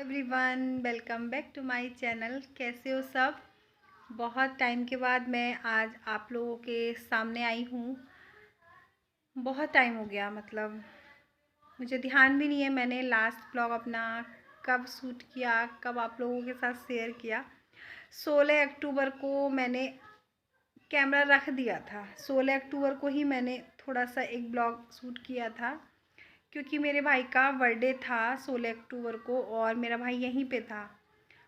Everyone, welcome back to my channel. कैसे हो सब? बहुत टाइम के बाद मैं आज आप लोगों के सामने आई हूँ। बहुत टाइम हो गया, मतलब मुझे ध्यान भी नहीं है मैंने लास्ट ब्लॉग अपना कब शूट किया, कब आप लोगों के साथ शेयर किया। 16 अक्टूबर को मैंने कैमरा रख दिया था। 16 अक्टूबर को ही मैंने थोड़ा सा एक ब्लॉग शूट किया था, क्योंकि मेरे भाई का बर्थडे था 16 अक्टूबर को और मेरा भाई यहीं पे था।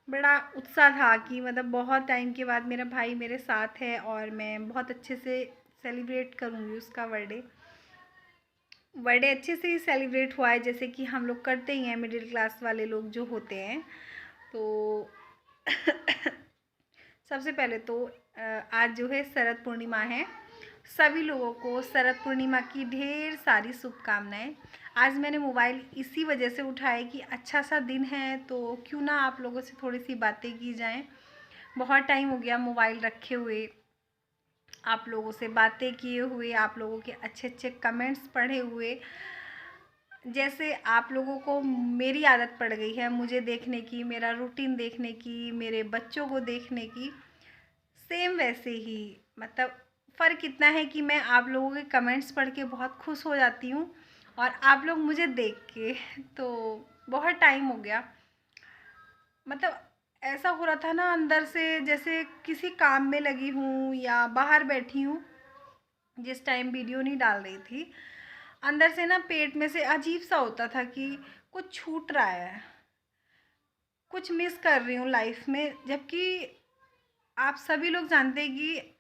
बड़ा उत्साह था कि मतलब बहुत टाइम के बाद मेरा भाई मेरे साथ है और मैं बहुत अच्छे से सेलिब्रेट करूँगी उसका बर्थडे। बर्थडे अच्छे से ही सेलिब्रेट हुआ है, जैसे कि हम लोग करते ही हैं, मिडिल क्लास वाले लोग जो होते हैं। तो सबसे पहले तो आज जो है शरद पूर्णिमा है। सभी लोगों को शरद पूर्णिमा की ढेर सारी शुभकामनाएं। आज मैंने मोबाइल इसी वजह से उठाया कि अच्छा सा दिन है तो क्यों ना आप लोगों से थोड़ी सी बातें की जाएं। बहुत टाइम हो गया मोबाइल रखे हुए, आप लोगों से बातें किए हुए, आप लोगों के अच्छे अच्छे कमेंट्स पढ़े हुए। जैसे आप लोगों को मेरी आदत पड़ गई है मुझे देखने की, मेरा रूटीन देखने की, मेरे बच्चों को देखने की, सेम वैसे ही। मतलब फ़र्क इतना है कि मैं आप लोगों के कमेंट्स पढ़ के बहुत खुश हो जाती हूँ और आप लोग मुझे देख के। तो बहुत टाइम हो गया, मतलब ऐसा हो रहा था ना अंदर से, जैसे किसी काम में लगी हूँ या बाहर बैठी हूँ। जिस टाइम वीडियो नहीं डाल रही थी, अंदर से ना पेट में से अजीब सा होता था कि कुछ छूट रहा है, कुछ मिस कर रही हूँ लाइफ में। जबकि आप सभी लोग जानते हैं कि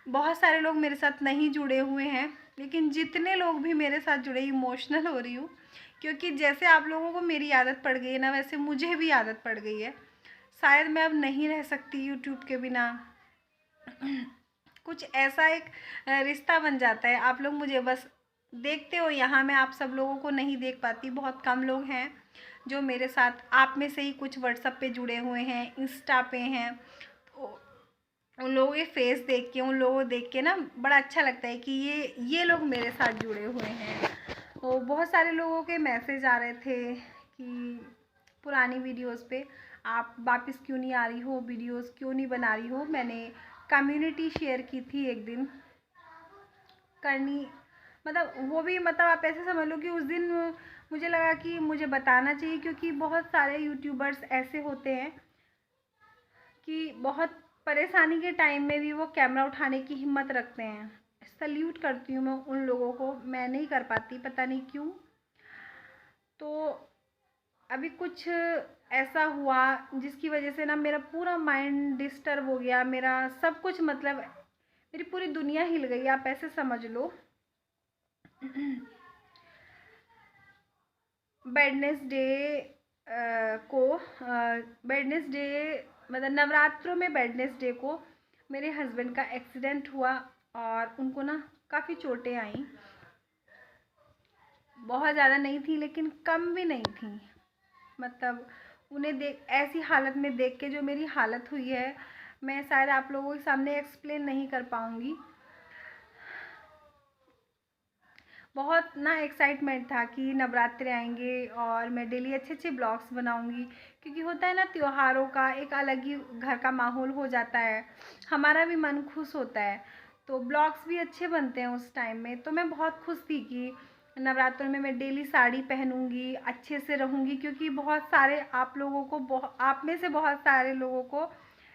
बहुत सारे लोग मेरे साथ नहीं जुड़े हुए हैं, लेकिन जितने लोग भी मेरे साथ जुड़े, इमोशनल हो रही हूँ। क्योंकि जैसे आप लोगों को मेरी आदत पड़ गई है ना, वैसे मुझे भी आदत पड़ गई है। शायद मैं अब नहीं रह सकती यूट्यूब के बिना। कुछ ऐसा एक रिश्ता बन जाता है। आप लोग मुझे बस देखते हो यहाँ, मैं आप सब लोगों को नहीं देख पाती। बहुत कम लोग हैं जो मेरे साथ, आप में से ही कुछ व्हाट्सएप पे जुड़े हुए हैं, इंस्टा पे हैं। तो उन लोगों के फेस देख के, उन लोगों को देख के ना बड़ा अच्छा लगता है कि ये लोग मेरे साथ जुड़े हुए हैं। तो बहुत सारे लोगों के मैसेज आ रहे थे कि पुरानी वीडियोस पे आप वापस क्यों नहीं आ रही हो, वीडियोस क्यों नहीं बना रही हो। मैंने कम्युनिटी शेयर की थी एक दिन करनी, मतलब वो भी, मतलब आप ऐसे समझ लो कि उस दिन मुझे लगा कि मुझे बताना चाहिए, क्योंकि बहुत सारे यूट्यूबर्स ऐसे होते हैं कि बहुत परेशानी के टाइम में भी वो कैमरा उठाने की हिम्मत रखते हैं। सल्यूट करती हूँ मैं उन लोगों को, मैं नहीं कर पाती, पता नहीं क्यों। तो अभी कुछ ऐसा हुआ जिसकी वजह से ना मेरा पूरा माइंड डिस्टर्ब हो गया, मेरा सब कुछ, मतलब मेरी पूरी दुनिया हिल गई, आप ऐसे समझ लो। वेडनेसडे को वेडनेसडे, मतलब नवरात्रों में वेडनेसडे को मेरे हस्बैंड का एक्सीडेंट हुआ और उनको ना काफ़ी चोटें आई। बहुत ज़्यादा नहीं थी लेकिन कम भी नहीं थी। मतलब उन्हें देख, ऐसी हालत में देख के जो मेरी हालत हुई है, मैं शायद आप लोगों के सामने एक्सप्लेन नहीं कर पाऊँगी। बहुत ना एक्साइटमेंट था कि नवरात्रे आएंगे और मैं डेली अच्छे अच्छे ब्लॉग्स बनाऊंगी, क्योंकि होता है ना त्योहारों का एक अलग ही घर का माहौल हो जाता है, हमारा भी मन खुश होता है। तो ब्लॉग्स भी अच्छे बनते हैं उस टाइम में। तो मैं बहुत खुश थी कि नवरात्रों में मैं डेली साड़ी पहनूंगी, अच्छे से रहूंगी, क्योंकि बहुत सारे आप लोगों को, आप में से बहुत सारे लोगों को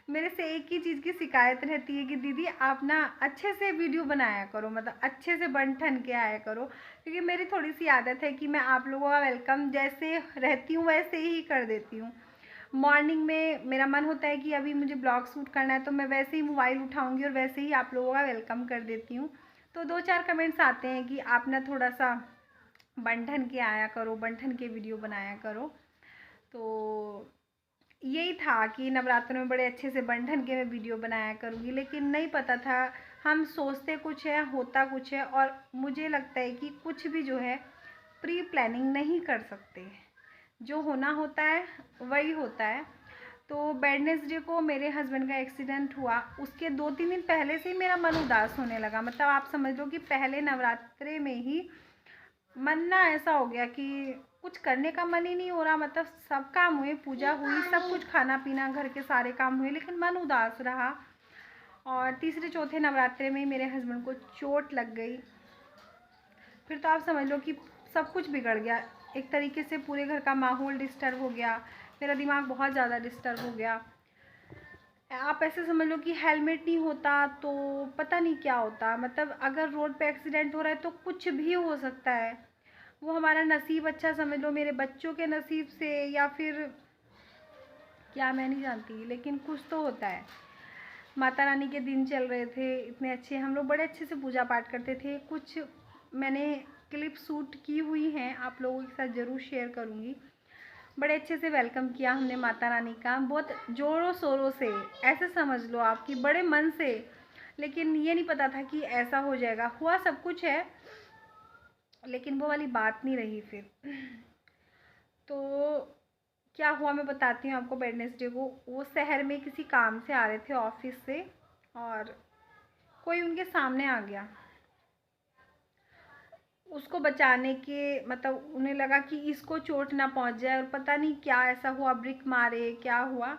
मेरे से एक ही चीज़ की शिकायत रहती है कि दीदी आप ना अच्छे से वीडियो बनाया करो, मतलब अच्छे से बन ठन के आया करो। क्योंकि मेरी थोड़ी सी आदत है कि मैं आप लोगों का वेलकम जैसे रहती हूँ वैसे ही कर देती हूँ। मॉर्निंग में मेरा मन होता है कि अभी मुझे ब्लॉग शूट करना है, तो मैं वैसे ही मोबाइल उठाऊँगी और वैसे ही आप लोगों का वेलकम कर देती हूँ। तो 2-4 कमेंट्स आते हैं कि आप ना थोड़ा सा बन ठन के आया करो, बन ठन के वीडियो बनाया करो। तो यही था कि नवरात्रों में बड़े अच्छे से बन ठन के मैं वीडियो बनाया करूँगी, लेकिन नहीं पता था, हम सोचते कुछ है, होता कुछ है। और मुझे लगता है कि कुछ भी जो है प्री प्लानिंग नहीं कर सकते, जो होना होता है वही होता है। तो वेडनेसडे को मेरे हस्बैंड का एक्सीडेंट हुआ, उसके 2-3 दिन पहले से ही मेरा मन उदास होने लगा। मतलब आप समझ लो कि पहले नवरात्रे में ही मन ना ऐसा हो गया कि कुछ करने का मन ही नहीं हो रहा, मतलब सब काम हुए, पूजा हुई, सब कुछ खाना पीना घर के सारे काम हुए, लेकिन मन उदास रहा। और तीसरे चौथे नवरात्रे में ही मेरे हस्बैंड को चोट लग गई। फिर तो आप समझ लो कि सब कुछ बिगड़ गया, एक तरीके से पूरे घर का माहौल डिस्टर्ब हो गया, मेरा दिमाग बहुत ज़्यादा डिस्टर्ब हो गया। आप ऐसे समझ लो कि हेलमेट नहीं होता तो पता नहीं क्या होता, मतलब अगर रोड पे एक्सीडेंट हो रहा है तो कुछ भी हो सकता है। वो हमारा नसीब अच्छा समझ लो, मेरे बच्चों के नसीब से या फिर क्या मैं नहीं जानती, लेकिन कुछ तो होता है। माता रानी के दिन चल रहे थे इतने अच्छे, हम लोग बड़े अच्छे से पूजा पाठ करते थे। कुछ मैंने क्लिप शूट की हुई हैं, आप लोगों के साथ ज़रूर शेयर करूँगी। बड़े अच्छे से वेलकम किया हमने माता रानी का, बहुत ज़ोरों शोरों से, ऐसे समझ लो आप कि बड़े मन से। लेकिन ये नहीं पता था कि ऐसा हो जाएगा। हुआ सब कुछ है, लेकिन वो वाली बात नहीं रही फिर। तो क्या हुआ मैं बताती हूँ आपको। वेडनेसडे को वो शहर में किसी काम से आ रहे थे ऑफिस से, और कोई उनके सामने आ गया। उसको बचाने के मतलब उन्हें लगा कि इसको चोट ना पहुंच जाए, और पता नहीं क्या ऐसा हुआ, ब्रेक मारे क्या हुआ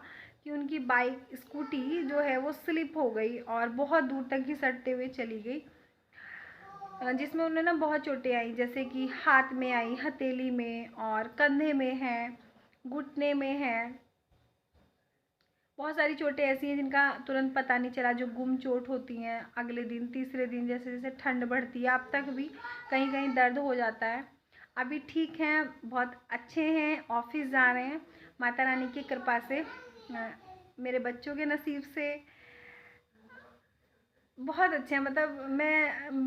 कि उनकी बाइक स्कूटी जो है वो स्लिप हो गई और बहुत दूर तक घिसटते हुए चली गई, जिसमें उन्हें ना बहुत चोटें आई, जैसे कि हाथ में आई, हथेली में, और कंधे में है, घुटने में है। बहुत सारी चोटें ऐसी हैं जिनका तुरंत पता नहीं चला, जो गुम चोट होती हैं अगले दिन, तीसरे दिन, जैसे जैसे ठंड बढ़ती है अब तक भी कहीं कहीं दर्द हो जाता है। अभी ठीक हैं, बहुत अच्छे हैं, ऑफिस जा रहे हैं माता रानी की कृपा से, मेरे बच्चों के नसीब से बहुत अच्छे हैं। मतलब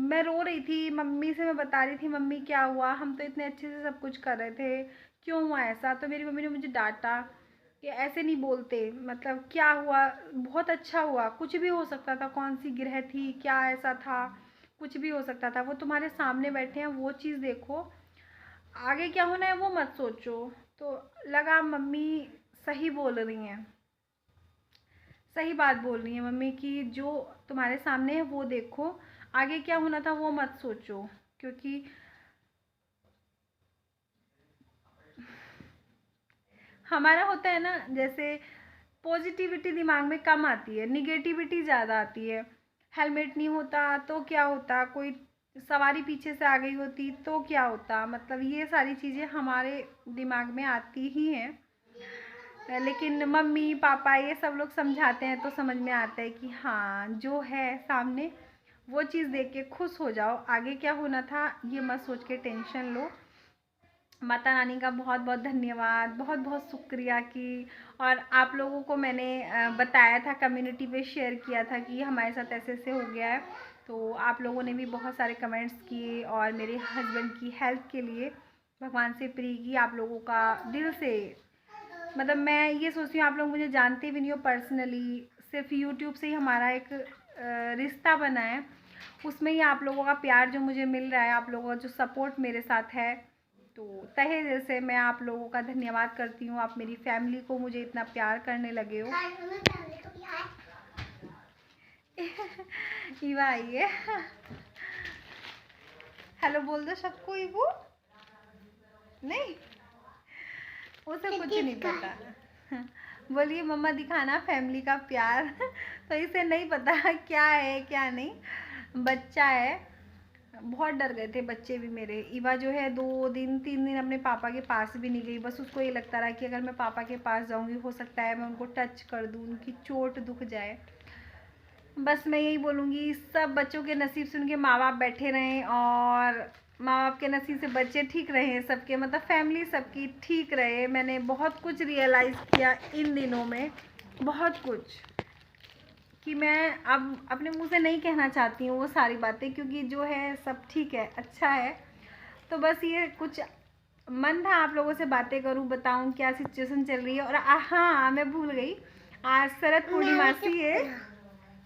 मैं रो रही थी, मम्मी से मैं बता रही थी, मम्मी क्या हुआ, हम तो इतने अच्छे से सब कुछ कर रहे थे, क्यों हुआ ऐसा। तो मेरी मम्मी ने मुझे डांटा कि ऐसे नहीं बोलते, मतलब क्या हुआ, बहुत अच्छा हुआ, कुछ भी हो सकता था, कौन सी ग्रह थी, क्या ऐसा था, कुछ भी हो सकता था। वो तुम्हारे सामने बैठे हैं, वो चीज़ देखो, आगे क्या होना है वो मत सोचो। तो लगा मम्मी सही बोल रही हैं, सही बात बोल रही है मम्मी की, जो तुम्हारे सामने है वो देखो, आगे क्या होना था वो मत सोचो। क्योंकि हमारा होता है ना, जैसे पॉजिटिविटी दिमाग में कम आती है, निगेटिविटी ज़्यादा आती है। हेलमेट नहीं होता तो क्या होता, कोई सवारी पीछे से आ गई होती तो क्या होता, मतलब ये सारी चीज़ें हमारे दिमाग में आती ही हैं। लेकिन मम्मी पापा ये सब लोग समझाते हैं तो समझ में आता है कि हाँ जो है सामने वो चीज़ देख के खुश हो जाओ, आगे क्या होना था ये मत सोच के टेंशन लो। माता रानी का बहुत बहुत धन्यवाद, बहुत बहुत शुक्रिया कि, और आप लोगों को मैंने बताया था, कम्युनिटी पे शेयर किया था कि हमारे साथ ऐसे ऐसे हो गया है, तो आप लोगों ने भी बहुत सारे कमेंट्स किए और मेरे हस्बैंड की हेल्प के लिए भगवान से प्रे की। आप लोगों का दिल से, मतलब मैं ये सोचती हूँ आप लोग मुझे जानते भी नहीं हो पर्सनली, सिर्फ यूट्यूब से ही हमारा एक रिश्ता बना है, उसमें ही आप लोगों का प्यार जो मुझे मिल रहा है, आप लोगों का जो सपोर्ट मेरे साथ है, तो तहे दिल से मैं आप लोगों का धन्यवाद करती हूँ। आप मेरी फैमिली को मुझे इतना प्यार करने लगे हो। ईवा आई है, हेलो बोल दो सबको। ईवू नहीं, उसे कुछ नहीं पता। बोलिए मम्मा दिखाना फैमिली का प्यार। तो इसे नहीं पता क्या है क्या नहीं, बच्चा है। बहुत डर गए थे बच्चे भी मेरे। ईवा जो है 2 दिन 3 दिन अपने पापा के पास भी नहीं गई, बस उसको ये लगता रहा कि अगर मैं पापा के पास जाऊंगी हो सकता है मैं उनको टच कर दूँ, उनकी चोट दुख जाए। बस मैं यही बोलूँगी, सब बच्चों के नसीब से उनके माँ बाप बैठे रहें, और माँ बाप के नसीब से बच्चे ठीक रहे सबके, मतलब फैमिली सबकी ठीक रहे। मैंने बहुत कुछ रियलाइज़ किया इन दिनों में, बहुत कुछ, कि मैं अब अपने मुंह से नहीं कहना चाहती हूँ वो सारी बातें, क्योंकि जो है सब ठीक है, अच्छा है। तो बस ये कुछ मन था आप लोगों से बातें करूँ, बताऊँ क्या सिचुएशन चल रही है। और हाँ मैं भूल गई, आज शरद पूर्णिमा सी है।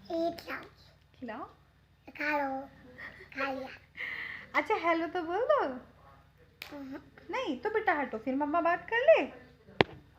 खिलाओ, खा लो, खा लिया। अच्छा हेलो तो बोल दो। नहीं तो बेटा हटो, फिर मम्मा बात कर ले।